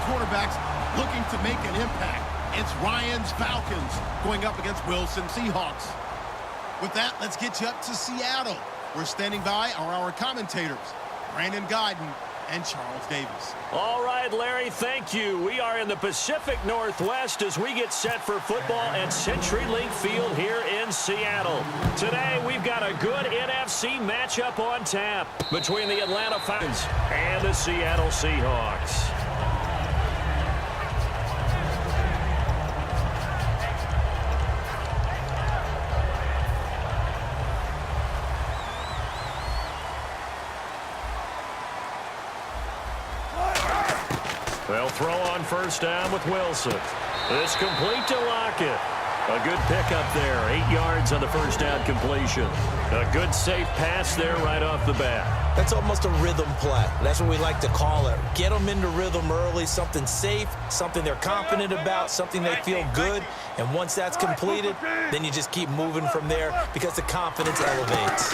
quarterbacks looking to make an impact. It's Ryan's Falcons going up against Wilson Seahawks. With that, let's get you up to Seattle. We're standing by are our commentators, Brandon Guyton and Charles Davis. All right, Larry, thank you. We are in the Pacific Northwest as we get set for football at CenturyLink Field here in Seattle. Today, we've got a good NFC matchup on tap between the Atlanta Falcons and the Seattle Seahawks. They'll throw on first down with Wilson. It's complete to Lockett. A good pickup there. 8 yards on the first down completion. A good safe pass there right off the bat. That's almost a rhythm play. That's what we like to call it. Get them into rhythm early, something safe, something they're confident about, something they feel good. And once that's completed, then you just keep moving from there because the confidence elevates.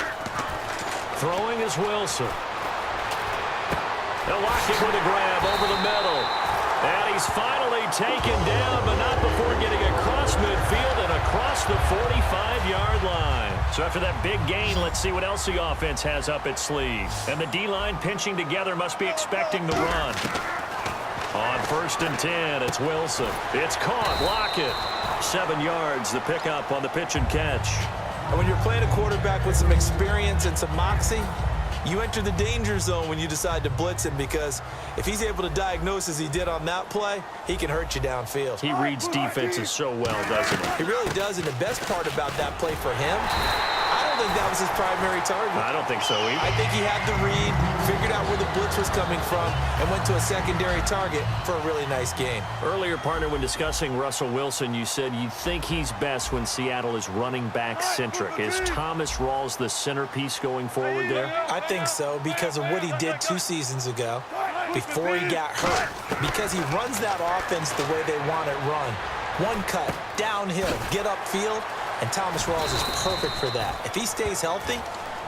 Throwing is Wilson. They'll lock it with a grab over the middle. And he's finally taken down, but not before getting across midfield and across the 45-yard line. So after that big gain, let's see what else the offense has up its sleeve. And the D-line pinching together must be expecting the run. On first and 10, it's Wilson. It's caught. Lockett. 7 yards, the pickup on the pitch and catch. And when you're playing a quarterback with some experience and some moxie, you enter the danger zone when you decide to blitz him, because if he's able to diagnose as he did on that play, he can hurt you downfield. He reads defenses so well, doesn't he? He really does, and the best part about that play for him, I don't think that was his primary target. I don't think so either. I think he had the read, figured out where the blitz was coming from, and went to a secondary target for a really nice gain. Earlier, partner, when discussing Russell Wilson, you said you think he's best when Seattle is running back centric. Is Thomas Rawls the centerpiece going forward there? I think so, because of what he did 2 seasons ago before he got hurt. Because he runs that offense the way they want it run. One cut, downhill, get upfield, and Thomas Rawls is perfect for that. If he stays healthy,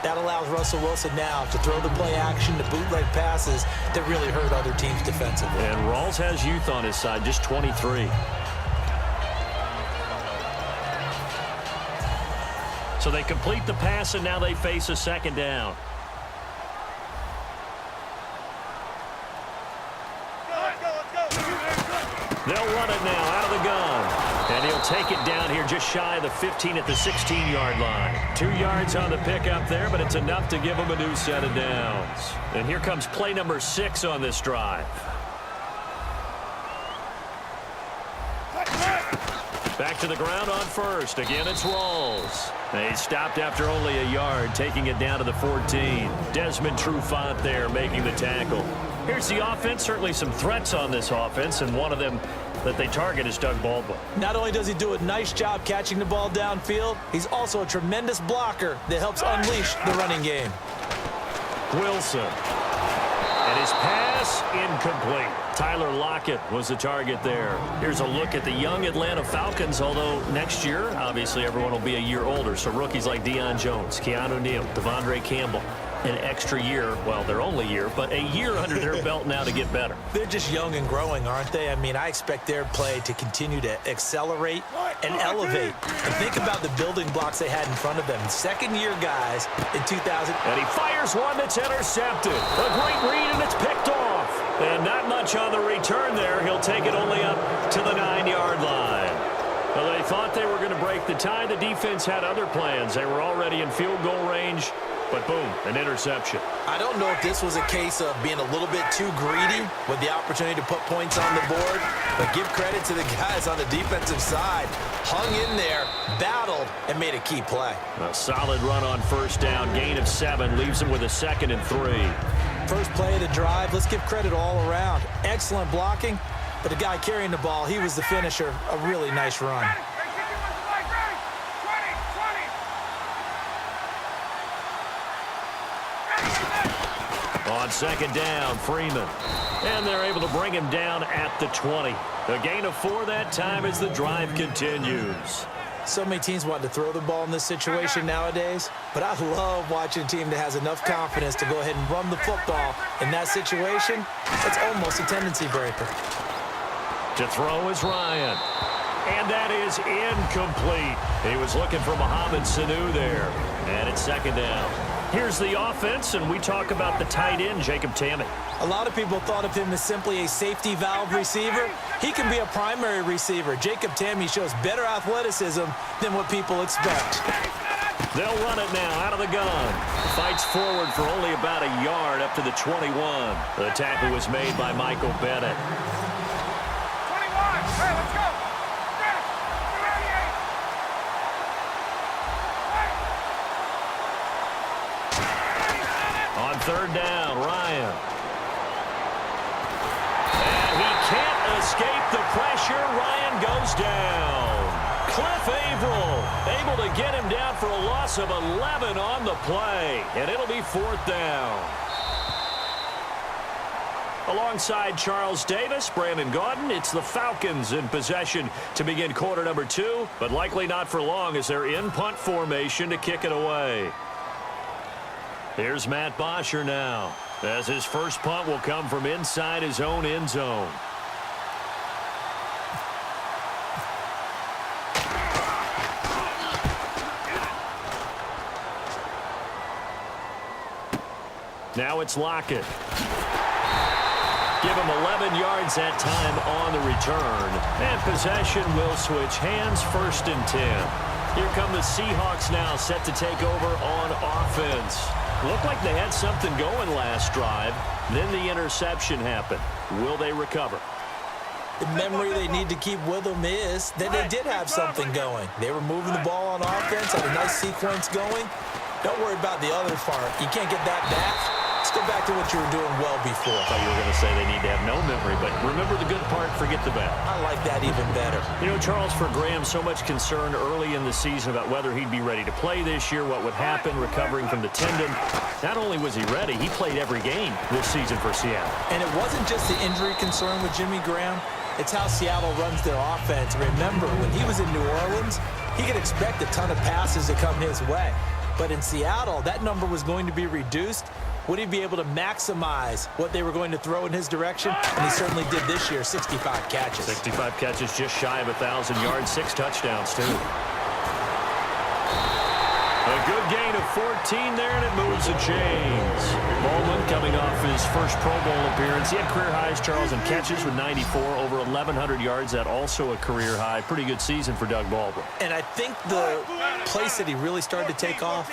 that allows Russell Wilson now to throw the play action, the bootleg passes that really hurt other teams defensively. And Rawls has youth on his side, just 23. So they complete the pass, and now they face a second down. They'll run it now out of the gun. And he'll take it down here just shy of the 15 at the 16-yard line. 2 yards on the pickup there, but it's enough to give him a new set of downs. And here comes play number 6 on this drive. Back to the ground on first. Again, it's Rawls. He stopped after only a yard, taking it down to the 14. Desmond Trufant there making the tackle. Here's the offense. Certainly some threats on this offense, and one of them that they target is Doug Baldwin. Not only does he do a nice job catching the ball downfield, he's also a tremendous blocker that helps unleash the running game. Wilson. And his pass incomplete. Tyler Lockett was the target there. Here's a look at the young Atlanta Falcons, although next year, obviously, everyone will be a year older. So rookies like Deion Jones, Keanu Neal, Devondre Campbell, an extra year, well, their only year, but a year under their belt now to get better. They're just young and growing, aren't they? I mean, I expect their play to continue to accelerate and elevate. And think about the building blocks they had in front of them. Second-year guys in 2000. And he fires one that's intercepted. A great read, and it's picked off. And not much on the return there. He'll take it only up to the 9-yard line. Well, they thought they were going to break the tie. The defense had other plans. They were already in field goal range. But boom, an interception. I don't know if this was a case of being a little bit too greedy with the opportunity to put points on the board, but give credit to the guys on the defensive side. Hung in there, battled, and made a key play. A solid run on first down. Gain of 7 leaves him with a 2nd and 3. First play of the drive, let's give credit all around. Excellent blocking, but the guy carrying the ball, he was the finisher. A really nice run. On second down, Freeman. And they're able to bring him down at the 20. A gain of 4 that time as the drive continues. So many teams want to throw the ball in this situation nowadays, but I love watching a team that has enough confidence to go ahead and run the football in that situation. It's almost a tendency breaker. To throw is Ryan. And that is incomplete. He was looking for Mohamed Sanu there. And it's second down. Here's the offense, and we talk about the tight end, Jacob Tamme. A lot of people thought of him as simply a safety valve receiver. He can be a primary receiver. Jacob Tamme shows better athleticism than what people expect. They'll run it now out of the gun. Fights forward for only about a yard up to the 21. The tackle was made by Michael Bennett. 21. Hey, let's go. On third down, Ryan. And he can't escape the pressure. Ryan goes down. Cliff Averill able to get him down for a loss of 11 on the play. And it'll be fourth down. Alongside Charles Davis, Brandon Gaudin, it's the Falcons in possession to begin quarter number 2, but likely not for long as they're in punt formation to kick it away. Here's Matt Bosher now, as his first punt will come from inside his own end zone. Now it's Lockett. Give him 11 yards that time on the return. And possession will switch hands, first and 10. Here come the Seahawks now, set to take over on offense. Looked like they had something going last drive. Then the interception happened. Will they recover? The memory they need to keep with them is that they did have something going. They were moving the ball on offense, had a nice sequence going. Don't worry about the other part. You can't get that back. Let's go back to what you were doing well before. I thought you were going to say they need to have no memory, but remember the good part, forget the bad. I like that even better. You know, Charles, for Graham, so much concern early in the season about whether he'd be ready to play this year, what would happen recovering from the tendon. Not only was he ready, he played every game this season for Seattle. And it wasn't just the injury concern with Jimmy Graham. It's how Seattle runs their offense. Remember, when he was in New Orleans, he could expect a ton of passes to come his way. But in Seattle, that number was going to be reduced. Would he be able to maximize what they were going to throw in his direction? And he certainly did this year, 65 catches. 65 catches, just shy of 1,000 yards, 6 touchdowns, too. A good gain of 14 there, and it moves the chains. Baldwin coming off his first Pro Bowl appearance. He had career highs, Charles, in catches with 94, over 1,100 yards. That also a career high. Pretty good season for Doug Baldwin. And I think the place that he really started to take off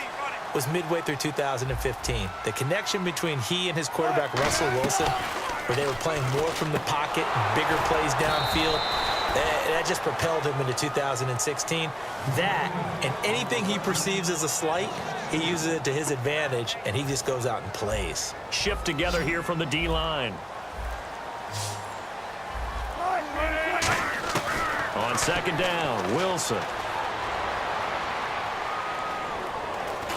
was midway through 2015. The connection between he and his quarterback, Russell Wilson, where they were playing more from the pocket, bigger plays downfield, that just propelled him into 2016. That, and anything he perceives as a slight, he uses it to his advantage, and he just goes out and plays. Shift together here from the D-line. On second down, Wilson.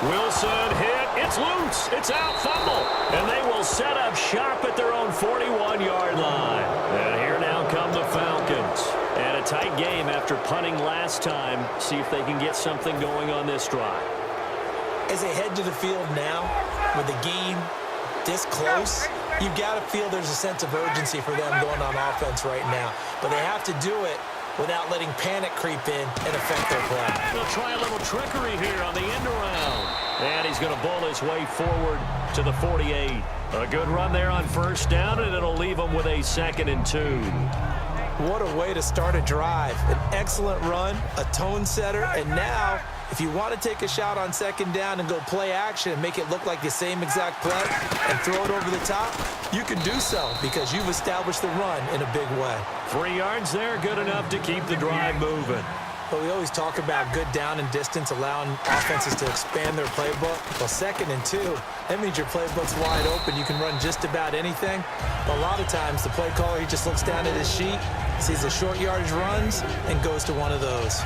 Wilson hit. It's loose. It's out. Fumble. And they will set up shop at their own 41-yard line. And here now come the Falcons. And a tight game after punting last time. See if they can get something going on this drive. As they head to the field now, with the game this close, you've got to feel there's a sense of urgency for them going on offense right now. But they have to do it without letting panic creep in and affect their play. They'll try a little trickery here on the end around. And he's going to bull his way forward to the 48. A good run there on first down, and it'll leave him with a 2nd and 2. What a way to start a drive. An excellent run, a tone setter, and now, if you want to take a shot on second down and go play action and make it look like the same exact play and throw it over the top, you can do so because you've established the run in a big way. 3 yards there, good enough to keep the drive moving. But we always talk about good down and distance, allowing offenses to expand their playbook. Well, 2nd and 2, that means your playbook's wide open. You can run just about anything. But a lot of times, the play caller, he just looks down at his sheet, sees the short yardage runs, and goes to one of those.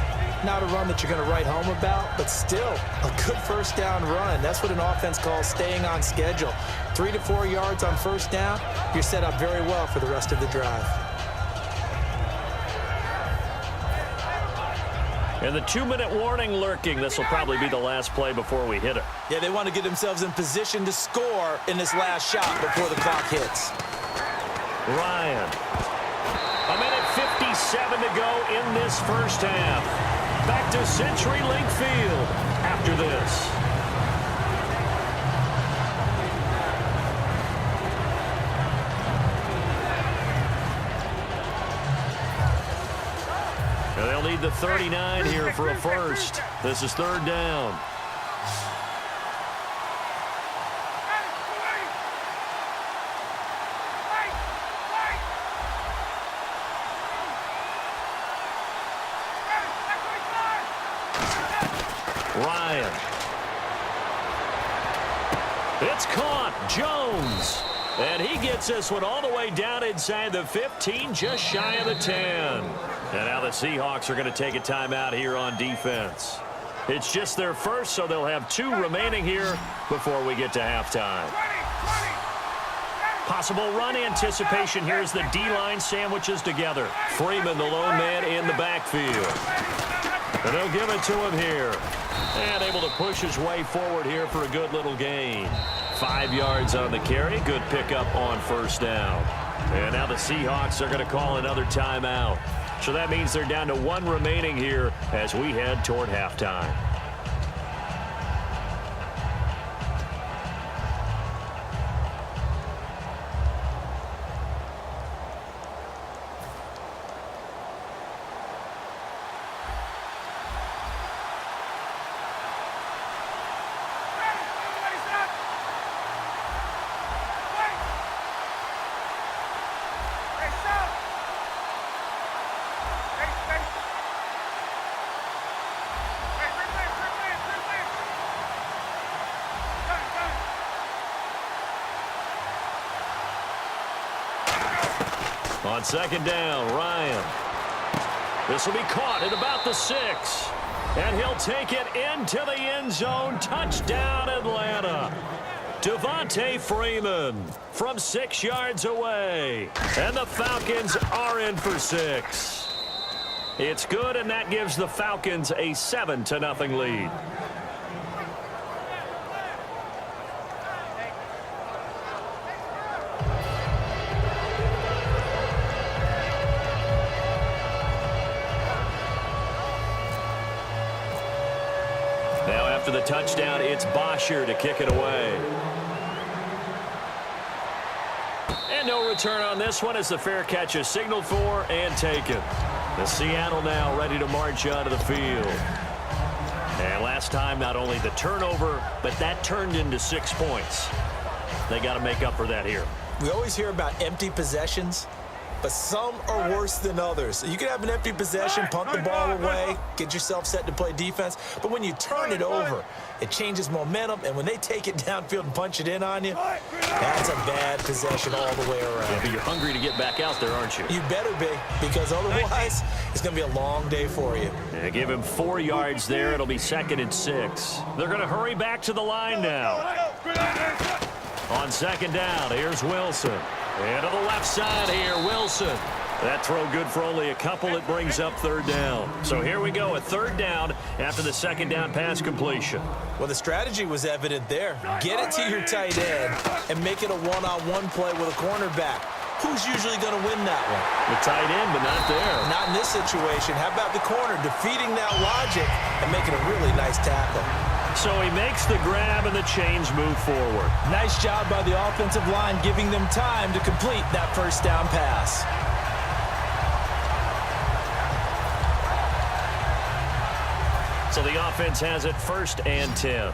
Not a run that you're going to write home about, but still a good first down run. That's what an offense calls staying on schedule. 3 to 4 yards on first down, you're set up very well for the rest of the drive. And the 2-minute warning lurking. This will probably be the last play before we hit it. Yeah, they want to get themselves in position to score in this last shot before the clock hits. Ryan. A minute 50 2:37 to go in this first half. Back to CenturyLink Field after this. And they'll need the 39 here for a first. This is third down. Ryan. It's caught. Jones. And he gets this one all the way down inside the 15, just shy of the 10. And now the Seahawks are going to take a timeout here on defense. It's just their first, so they'll have 2 remaining here before we get to halftime. Possible run anticipation here as the D-line sandwiches together. Freeman, the lone man in the backfield. And they'll give it to him here. And able to push his way forward here for a good little gain. 5 yards on the carry. Good pickup on first down. And now the Seahawks are going to call another timeout. So that means they're down to 1 remaining here as we head toward halftime. On second down, Ryan. This will be caught at about the 6. And he'll take it into the end zone. Touchdown, Atlanta. Devontae Freeman from 6 yards away. And the Falcons are in for 6. It's good, and that gives the Falcons a 7-0 lead. After the touchdown, it's Bosher to kick it away. And no return on this one as the fair catch is signaled for and taken. The Seattle now ready to march onto the field. And last time, not only the turnover, but that turned into 6 points. They got to make up for that here. We always hear about empty possessions, but some are worse than others. You can have an empty possession, punt the ball away, get yourself set to play defense, but when you turn it over, it changes momentum, and when they take it downfield and punch it in on you, that's a bad possession all the way around. Yeah, but you're hungry to get back out there, aren't you? You better be, because otherwise, it's going to be a long day for you. Yeah, give him 4 yards there. It'll be 2nd and 6. They're going to hurry back to the line now. On second down, here's Wilson. And to the left side here, Wilson. That throw good for only a couple. It brings up third down. So here we go, a third down after the second down pass completion. Well, the strategy was evident there. Get it to your tight end and make it a one-on-one play with a cornerback. Who's usually going to win that one? The tight end, but not there. Not in this situation. How about the corner defeating that logic and making a really nice tackle? So he makes the grab and the chains move forward. Nice job by the offensive line giving them time to complete that first down pass. So the offense has it 1st and 10.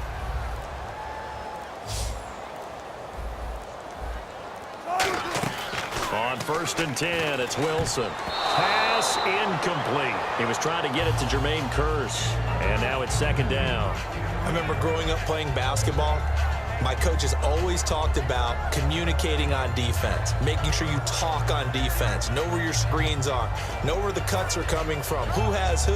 On 1st and 10, it's Wilson. Pass incomplete. He was trying to get it to Jermaine Kearse. And now it's 2nd down. I remember growing up playing basketball. My coaches always talked about communicating on defense, making sure you talk on defense, know where your screens are, know where the cuts are coming from, who has who.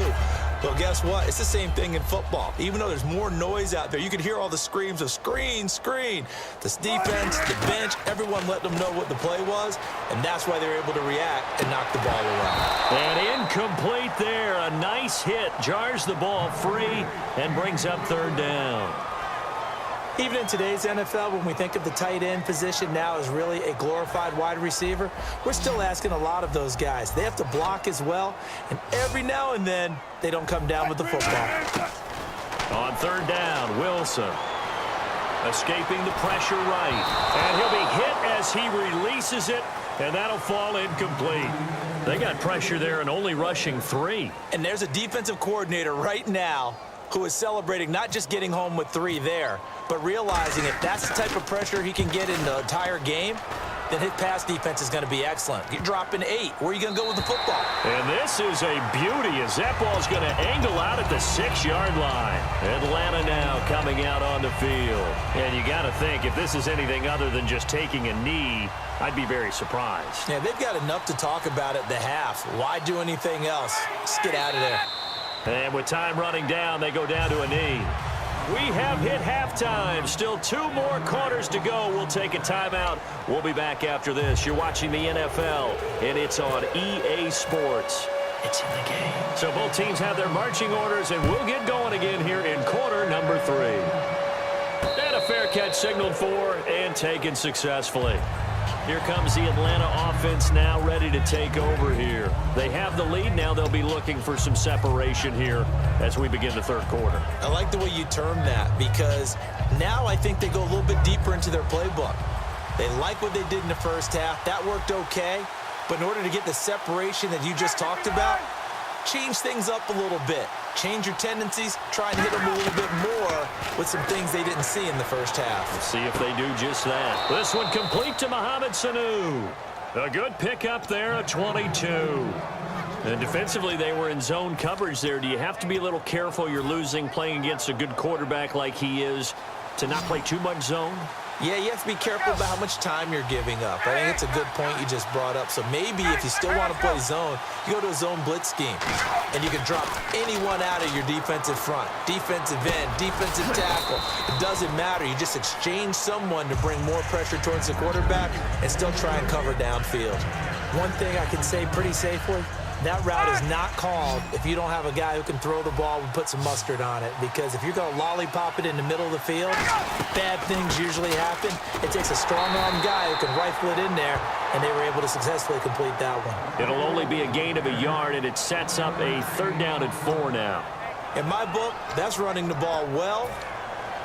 Well, guess what? It's the same thing in football. Even though there's more noise out there, you can hear all the screams of screen, screen. This defense, the bench, everyone let them know what the play was, and that's why they're able to react and knock the ball around. And incomplete there. A nice hit. Jars the ball free and brings up third down. Even in today's NFL, when we think of the tight end position now as really a glorified wide receiver, we're still asking a lot of those guys. They have to block as well, and every now and then, they don't come down with the football. On third down, Wilson escaping the pressure right. And he'll be hit as he releases it, and that'll fall incomplete. They got pressure there and only rushing 3. And there's a defensive coordinator right now who is celebrating not just getting home with 3 there, but realizing if that's the type of pressure he can get in the entire game, then his pass defense is going to be excellent. You're dropping 8. Where are you going to go with the football? And this is a beauty as that ball's going to angle out at the 6-yard line. Atlanta now coming out on the field. And you got to think, if this is anything other than just taking a knee, I'd be very surprised. Yeah, they've got enough to talk about at the half. Why do anything else? Just get out of there. And with time running down, they go down to a knee. We have hit halftime. Still 2 more quarters to go. We'll take a timeout. We'll be back after this. You're watching the NFL, and it's on EA Sports. It's in the game. So both teams have their marching orders, and we'll get going again here in quarter number 3. And a fair catch signaled for and taken successfully. Here comes the Atlanta offense now ready to take over here. They have the lead. Now they'll be looking for some separation here as we begin the third quarter. I like the way you term that because now I think they go a little bit deeper into their playbook. They like what they did in the first half. That worked okay. But in order to get the separation that you just talked about, change things up a little bit. Change your tendencies, try and hit them a little bit more with some things they didn't see in the first half. Let's see if they do just that. This one complete to Mohamed Sanu. A good pickup there, a 22. And defensively, they were in zone coverage there. Do you have to be a little careful you're losing playing against a good quarterback like he is to not play too much zone? Yeah, you have to be careful about how much time you're giving up. I think it's a good point you just brought up. So maybe if you still want to play zone, you go to a zone blitz scheme. And you can drop anyone out of your defensive front. Defensive end, defensive tackle. It doesn't matter. You just exchange someone to bring more pressure towards the quarterback and still try and cover downfield. One thing I can say pretty safely, that route is not called if you don't have a guy who can throw the ball and put some mustard on it. Because if you're going to lollipop it in the middle of the field, bad things usually happen. It takes a strong-arm guy who can rifle it in there, and they were able to successfully complete that one. It'll only be a gain of a yard, and it sets up a 3rd down and 4 now. In my book, that's running the ball well,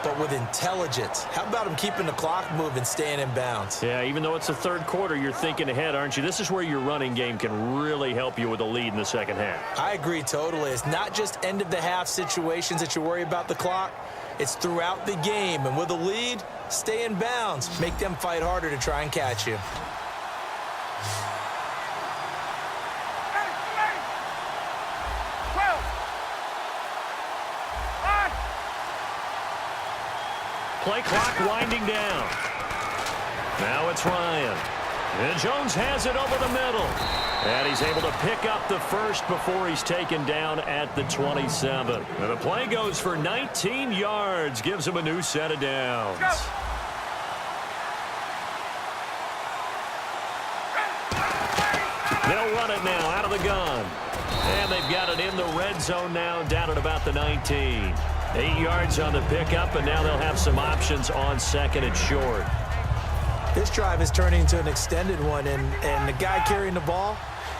but with intelligence. How about him keeping the clock moving, staying in bounds? Yeah, even though it's the third quarter, you're thinking ahead, aren't you? This is where your running game can really help you with a lead in the second half. I agree totally. It's not just end-of-the-half situations that you worry about the clock. It's throughout the game. And with a lead, stay in bounds. Make them fight harder to try and catch you. Play clock winding down. Now it's Ryan. And Jones has it over the middle. And he's able to pick up the first before he's taken down at the 27. And the play goes for 19 yards. Gives him a new set of downs. They'll run it now out of the gun. And they've got it in the red zone now, down at about the 19. 8 yards on the pickup, and now they'll have some options on 2nd and short. This drive is turning into an extended one, and the guy carrying the ball,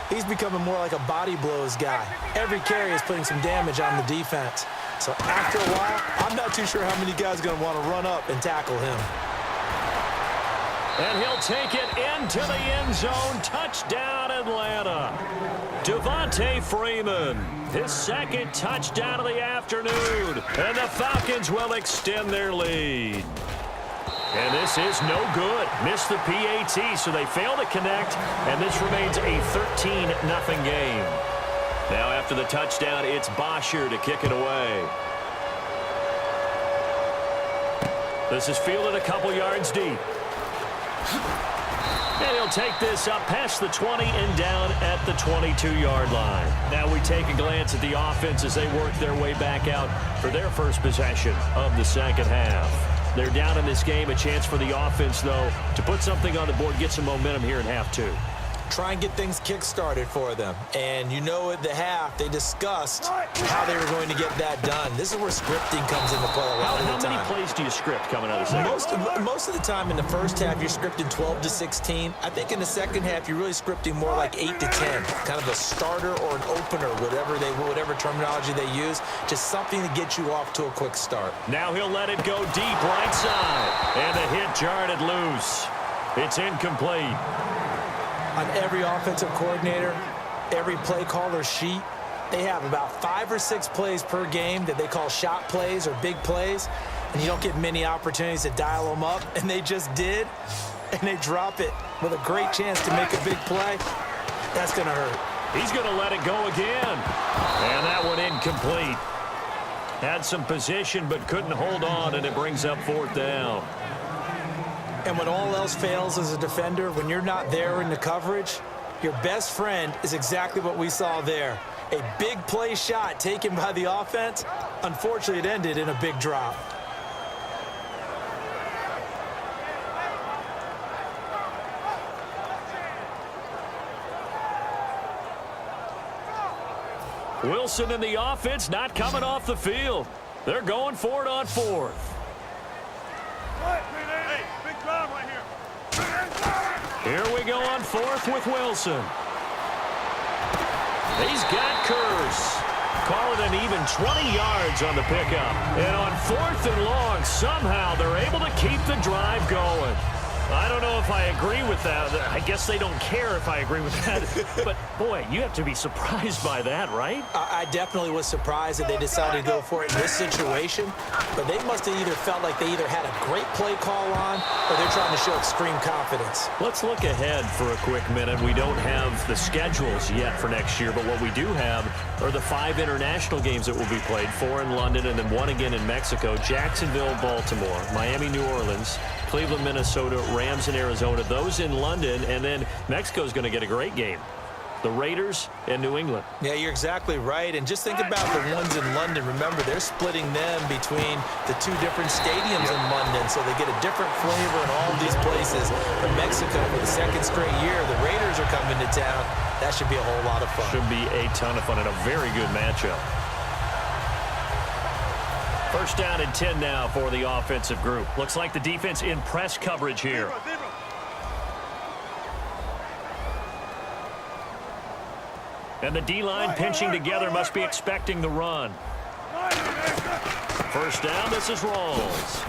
he's becoming more like a body blows guy. Every carry is putting some damage on the defense. So after a while, I'm not too sure how many guys are going to want to run up and tackle him. And he'll take it into the end zone. Touchdown, Atlanta. Devontae Freeman, his 2nd touchdown of the afternoon. And the Falcons will extend their lead. And this is no good. Missed the PAT, so they fail to connect. And this remains a 13-0 game. Now after the touchdown, it's Bosher to kick it away. This is fielded a couple yards deep. And he'll take this up past the 20 and down at the 22-yard line. Now we take a glance at the offense as they work their way back out for their first possession of the second half. They're down in this game. A chance for the offense, though, to put something on the board, get some momentum here in half 2. try and get things kick-started for them. And you know at the half, they discussed how they were going to get that done. This is where scripting comes into play a lot of the time. How many plays do you script coming out of the second? Most of the time in the first half, you're scripting 12 to 16. I think in the second half, you're really scripting more like 8 to 10, kind of a starter or an opener, whatever terminology they use, just something to get you off to a quick start. Now he'll let it go deep right side, and the hit jarred it loose. It's incomplete. On every offensive coordinator, every play caller sheet, they have about 5 or 6 plays per game that they call shot plays or big plays, and you don't get many opportunities to dial them up, and they just did, and they drop it with a great chance to make a big play. That's going to hurt. He's going to let it go again, and that one incomplete. Had some position but couldn't hold on, and it brings up 4th down. And when all else fails as a defender, when you're not there in the coverage, your best friend is exactly what we saw there. A big play shot taken by the offense. Unfortunately, it ended in a big drop. Wilson and the offense not coming off the field. They're going for it on 4th. Hey, big drive right here. Here we go on 4th with Wilson. He's got Kurz. Call it an even 20 yards on the pickup. And on 4th and long, somehow they're able to keep the drive going. I don't know if I agree with that. I guess they don't care if I agree with that. But, boy, you have to be surprised by that, right? I definitely was surprised that they decided to go for it in this situation. But they must have either felt like they either had a great play call on or they're trying to show extreme confidence. Let's look ahead for a quick minute. We don't have the schedules yet for next year, but what we do have are the 5 international games that will be played, 4 in London and then 1 again in Mexico, Jacksonville, Baltimore, Miami, New Orleans, Cleveland, Minnesota, Rams in Arizona, those in London, and then Mexico's going to get a great game. The Raiders and New England. Yeah, you're exactly right. And just think about the ones in London. Remember, they're splitting them between the 2 different stadiums in London, so they get a different flavor in all these places. But Mexico, for the 2nd straight year, the Raiders are coming to town. That should be a whole lot of fun. Should be a ton of fun and a very good matchup. 1st down and 10 now for the offensive group. Looks like the defense in press coverage here. And the D-line pinching together, must be expecting the run. 1st down, this is Rawls.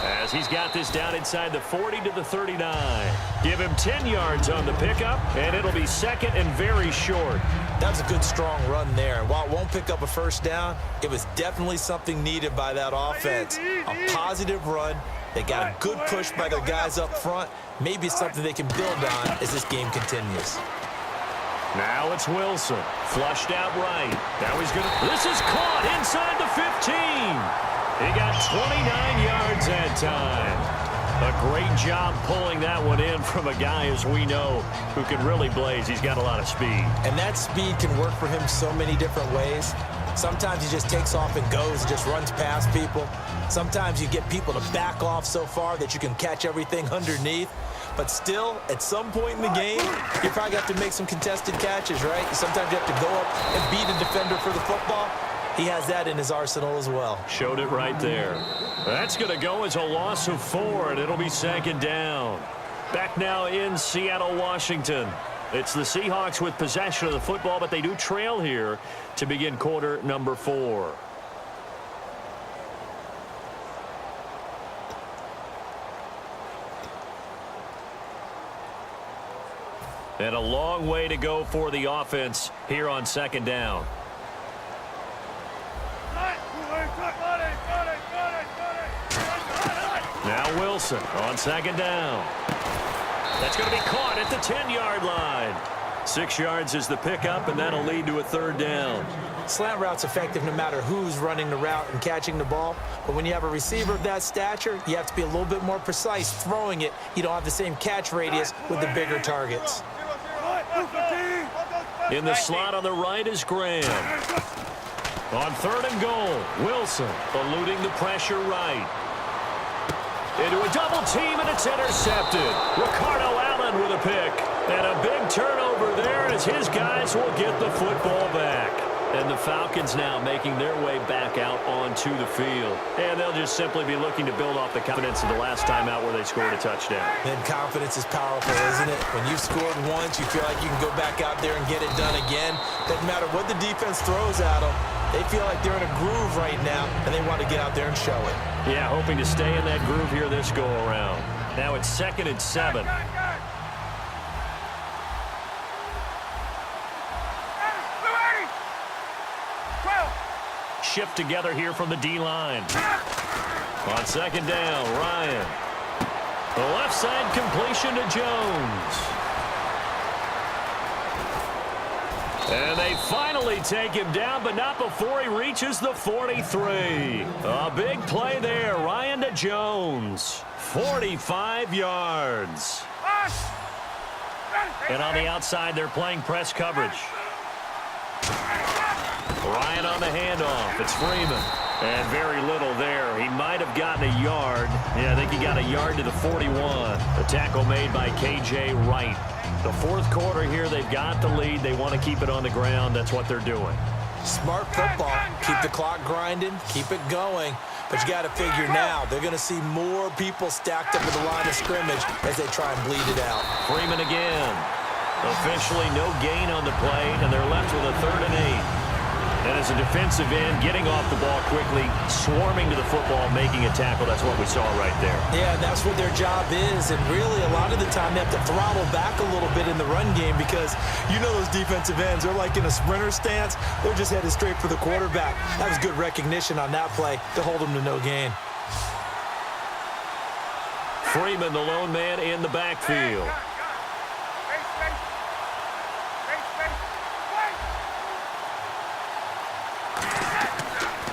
As he's got this down inside the 40 to the 39. Give him 10 yards on the pickup, and it'll be 2nd and very short. That's a good, strong run there. And while it won't pick up a 1st down, it was definitely something needed by that offense. A positive run. They got a good push by their guys up front. Maybe something they can build on as this game continues. Now it's Wilson. Flushed out right. Now he's going to... This is caught inside the 15. He got 29 yards that time. A great job pulling that one in from a guy, as we know, who can really blaze. He's got a lot of speed. And that speed can work for him so many different ways. Sometimes he just takes off and goes and just runs past people. Sometimes you get people to back off so far that you can catch everything underneath. But still, at some point in the game, you probably have to make some contested catches, right? Sometimes you have to go up and beat a defender for the football. He has that in his arsenal as well. Showed it right there. That's going to go as a loss of 4, and it'll be 2nd down. Back now in Seattle, Washington. It's the Seahawks with possession of the football, but they do trail here to begin quarter number 4. And a long way to go for the offense here on 2nd down. Now Wilson on 2nd down. That's going to be caught at the 10-yard line. 6 yards is the pickup, and that'll lead to a 3rd down. Slant route's effective no matter who's running the route and catching the ball. But when you have a receiver of that stature, you have to be a little bit more precise throwing it. You don't have the same catch radius with the bigger targets. In the slot on the right is Graham. On 3rd and goal, Wilson eluding the pressure right. Into a double team, and it's intercepted. Ricardo Allen with a pick. And a big turnover there as his guys will get the football back. And the Falcons now making their way back out onto the field. And they'll just simply be looking to build off the confidence of the last time out where they scored a touchdown. And confidence is powerful, isn't it? When you've scored once, you feel like you can go back out there and get it done again. Doesn't matter what the defense throws at them. They feel like they're in a groove right now, and they want to get out there and show it. Yeah, hoping to stay in that groove here this go-around. Now it's 2nd and 7. Shift together here from the D-line. On 2nd down, Ryan. The left side completion to Jones. And they finally take him down, but not before he reaches the 43. A big play there, Ryan to Jones. 45 yards. And on the outside, they're playing press coverage. Ryan on the handoff. It's Freeman. And very little there. He might have gotten a yard. Yeah, I think he got a yard to the 41. The tackle made by K.J. Wright. The fourth quarter here, they've got the lead. They want to keep it on the ground. That's what they're doing. Smart football. Keep the clock grinding. Keep it going. But you got to figure now, they're going to see more people stacked up in the line of scrimmage as they try and bleed it out. Freeman again. Officially no gain on the play, and they're left with a 3rd and 8. And as a defensive end, getting off the ball quickly, swarming to the football, making a tackle. That's what we saw right there. Yeah, that's what their job is. And really, a lot of the time, they have to throttle back a little bit in the run game because you know those defensive ends, they're like in a sprinter stance. They're just headed straight for the quarterback. That was good recognition on that play to hold them to no gain. Freeman, the lone man in the backfield.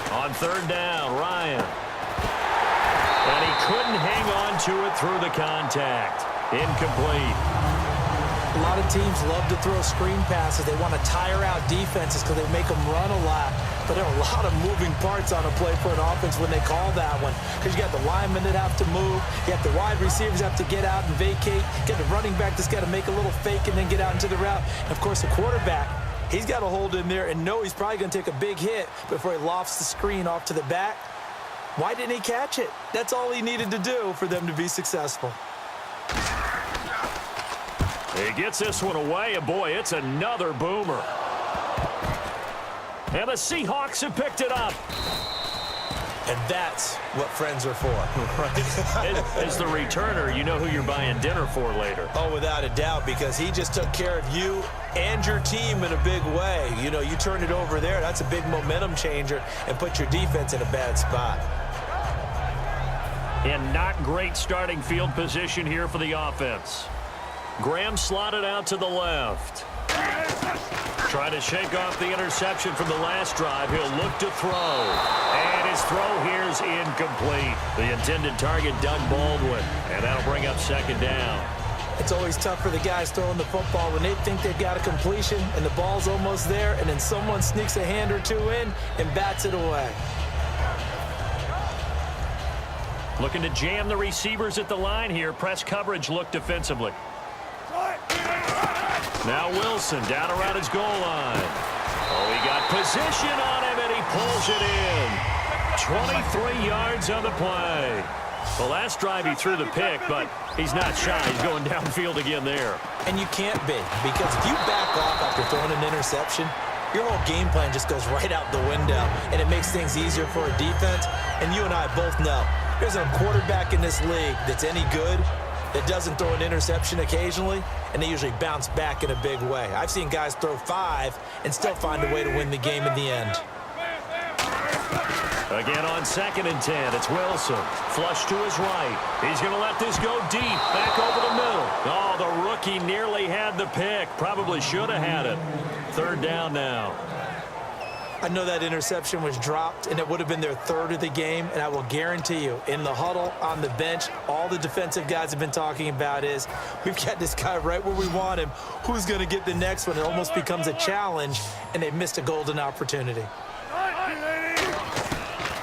On 3rd down, Ryan. And he couldn't hang on to it through the contact. Incomplete. A lot of teams love to throw screen passes. They want to tire out defenses because they make them run a lot. But there are a lot of moving parts on a play for an offense when they call that one. Because you got the linemen that have to move. You have the wide receivers have to get out and vacate. You got the running back that's got to make a little fake and then get out into the route. And, of course, the quarterback, he's got to hold in there and know he's probably going to take a big hit before he lofts the screen off to the back. Why didn't he catch it? That's all he needed to do for them to be successful. He gets this one away, and boy, it's another boomer. And the Seahawks have picked it up. And that's what friends are for. Right. As the returner, you know who you're buying dinner for later. Oh, without a doubt, because he just took care of you and your team in a big way. You know, you turn it over there, that's a big momentum changer and put your defense in a bad spot. And not great starting field position here for the offense. Graham slotted out to the left. Trying to shake off the interception from the last drive. He'll look to throw. And his throw here is incomplete. The intended target, Doug Baldwin. And that'll bring up 2nd down. It's always tough for the guys throwing the football when they think they've got a completion and the ball's almost there, and then someone sneaks a hand or two in and bats it away. Looking to jam the receivers at the line here. Press coverage look defensively. Now Wilson down around his goal line. Oh, he got position on him, and he pulls it in. 23 yards on the play. The last drive he threw the pick, but he's not shy. He's going downfield again there. And you can't be, because if you back off after throwing an interception, your whole game plan just goes right out the window, and it makes things easier for a defense. And you and I both know there's a quarterback in this league that's any good that doesn't throw an interception occasionally, and they usually bounce back in a big way. I've seen guys throw 5 and still find a way to win the game in the end. Again on 2nd and 10, it's Wilson. Flush to his right. He's going to let this go deep, back over the middle. Oh, the rookie nearly had the pick. Probably should have had it. 3rd down now. I know that interception was dropped, and it would have been their 3rd of the game, and I will guarantee you, in the huddle, on the bench, all the defensive guys have been talking about is, we've got this guy right where we want him. Who's going to get the next one? It almost becomes a challenge, and they've missed a golden opportunity.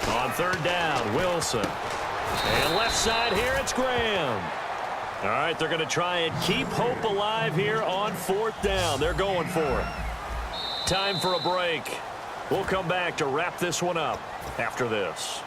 On 3rd down, Wilson. And left side here, it's Graham. All right, they're going to try and keep hope alive here on 4th down. They're going for it. Time for a break. We'll come back to wrap this one up after this.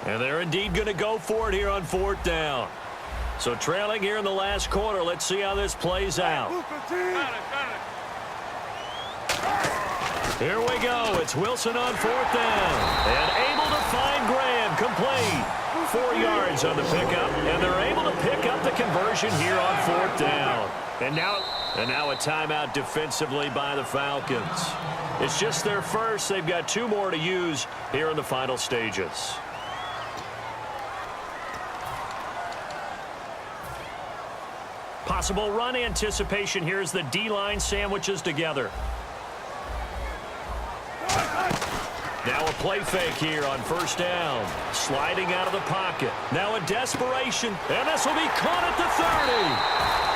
And they're indeed going to go for it here on 4th down. So trailing here in the last quarter. Let's see how this plays out. Here we go. It's Wilson on 4th down. And able to find Graham. Complete. 4 yards on the pickup. And they're able to pick up the conversion here on 4th down. And now a timeout defensively by the Falcons. It's just their first. They've got 2 more to use here in the final stages. Possible run anticipation here as the D-line sandwiches together. Now a play fake here on 1st down. Sliding out of the pocket. Now a desperation. And this will be caught at the 30.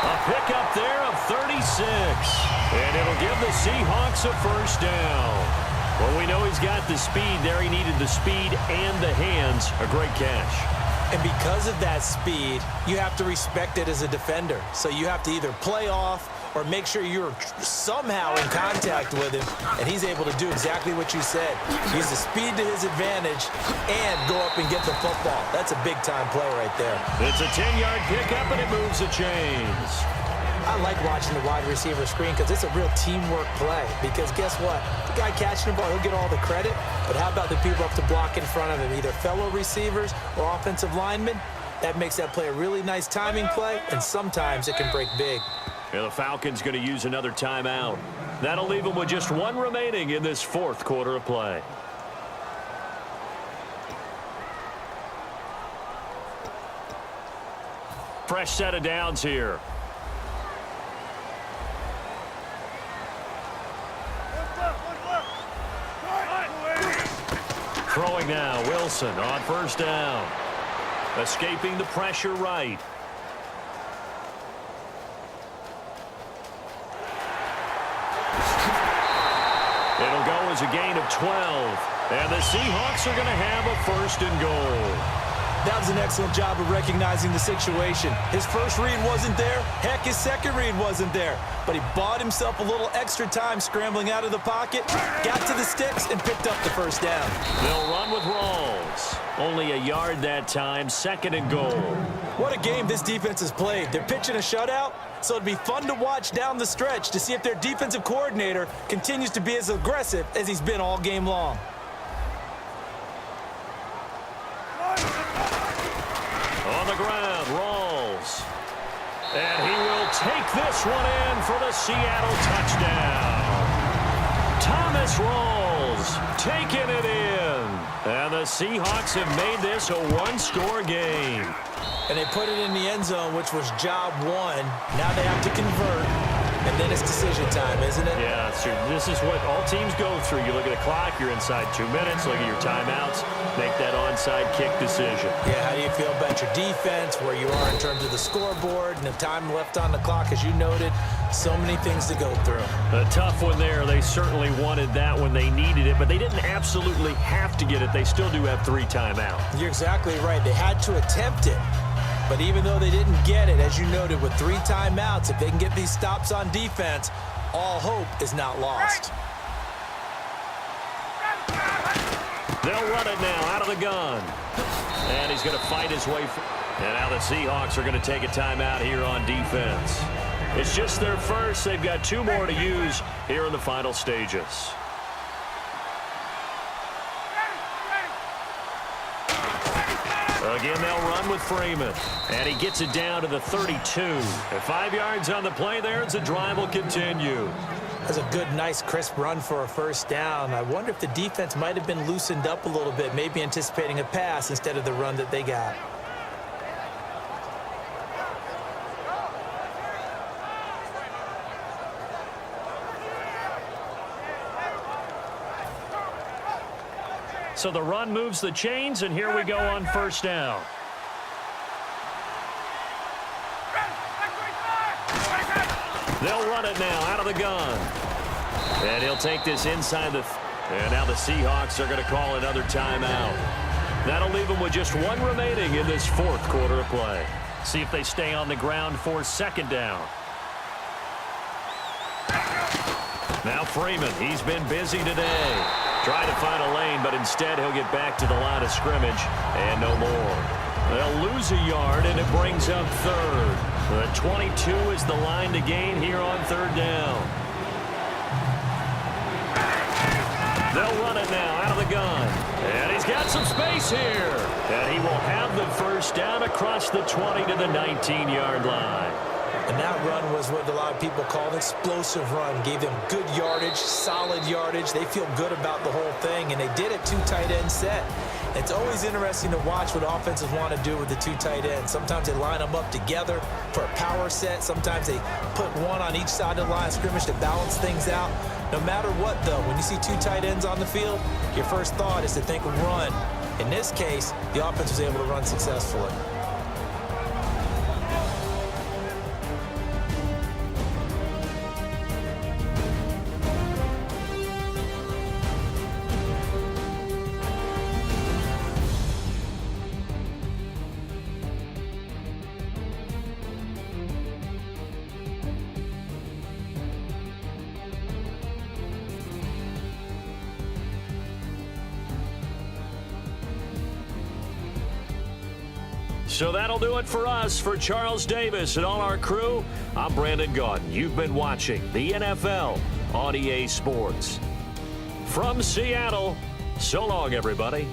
A pickup there of 36. And it'll give the Seahawks a 1st down. Well, we know he's got the speed there. He needed the speed and the hands. A great catch. And because of that speed, you have to respect it as a defender. So you have to either play off or make sure you're somehow in contact with him, and he's able to do exactly what you said. Use the speed to his advantage and go up and get the football. That's a big-time play right there. It's a 10-yard pickup, and it moves the chains. I like watching the wide receiver screen because it's a real teamwork play. Because guess what? The guy catching the ball, he'll get all the credit. But how about the people up to block in front of him, either fellow receivers or offensive linemen? That makes that play a really nice timing play, and sometimes it can break big. Yeah, the Falcons going to use another timeout. That'll leave them with just 1 remaining in this 4th quarter of play. Fresh set of downs here. Throwing now, Wilson on 1st down. Escaping the pressure right. It'll go as a gain of 12. And the Seahawks are going to have a 1st and goal. That was an excellent job of recognizing the situation. His first read wasn't there. Heck, his second read wasn't there. But he bought himself a little extra time scrambling out of the pocket, got to the sticks, and picked up the 1st down. They'll run with Rawls. Only a yard that time, 2nd and goal. What a game this defense has played. They're pitching a shutout, so it'd be fun to watch down the stretch to see if their defensive coordinator continues to be as aggressive as he's been all game long. On the ground, Rawls. And he will take this one in for the Seattle touchdown. Thomas Rawls taking it in. And the Seahawks have made this a 1-score game. And they put it in the end zone, which was job 1. Now they have to convert. And then it's decision time, isn't it? Yeah, that's true. This is what all teams go through. You look at the clock, you're inside 2 minutes, look at your timeouts, make that onside kick decision. Yeah, how do you feel about your defense, where you are in terms of the scoreboard and the time left on the clock, as you noted? So many things to go through. A tough one there. They certainly wanted that when they needed it, but they didn't absolutely have to get it. They still do have 3 timeouts. You're exactly right. They had to attempt it. But even though they didn't get it, as you noted, with 3 timeouts, if they can get these stops on defense, all hope is not lost. They'll run it now out of the gun. And he's going to fight his way. And now the Seahawks are going to take a timeout here on defense. It's just their first. They've got 2 more to use here in the final stages. Again, they'll run with Freeman. And he gets it down to the 32. At 5 yards on the play there, as the drive will continue. That's a good, nice, crisp run for a 1st down. I wonder if the defense might have been loosened up a little bit, maybe anticipating a pass instead of the run that they got. So the run moves the chains, and here we go on 1st down. They'll run it now out of the gun. And he'll take this inside the... And now the Seahawks are going to call another timeout. That'll leave them with just one remaining in this fourth quarter of play. See if they stay on the ground for second down. Now Freeman, he's been busy today. Trying to find a lane, but instead he'll get back to the line of scrimmage and no more. They'll lose a yard, and it brings up third. The 22 is the line to gain here on third down. They'll run it now out of the gun. And he's got some space here. And he will have the first down across the 20 to the 19-yard line. And that run was what a lot of people call an explosive run. Gave them good yardage, solid yardage. They feel good about the whole thing, and they did it two tight end set. It's always interesting to watch what offenses want to do with the two tight ends. Sometimes they line them up together for a power set. Sometimes they put one on each side of the line of scrimmage to balance things out. No matter what, though, when you see two tight ends on the field, your first thought is to think of run. In this case, the offense was able to run successfully. So that'll do it for us. For Charles Davis and all our crew, I'm Brandon Gaudin. You've been watching the NFL on EA Sports. From Seattle, so long, everybody.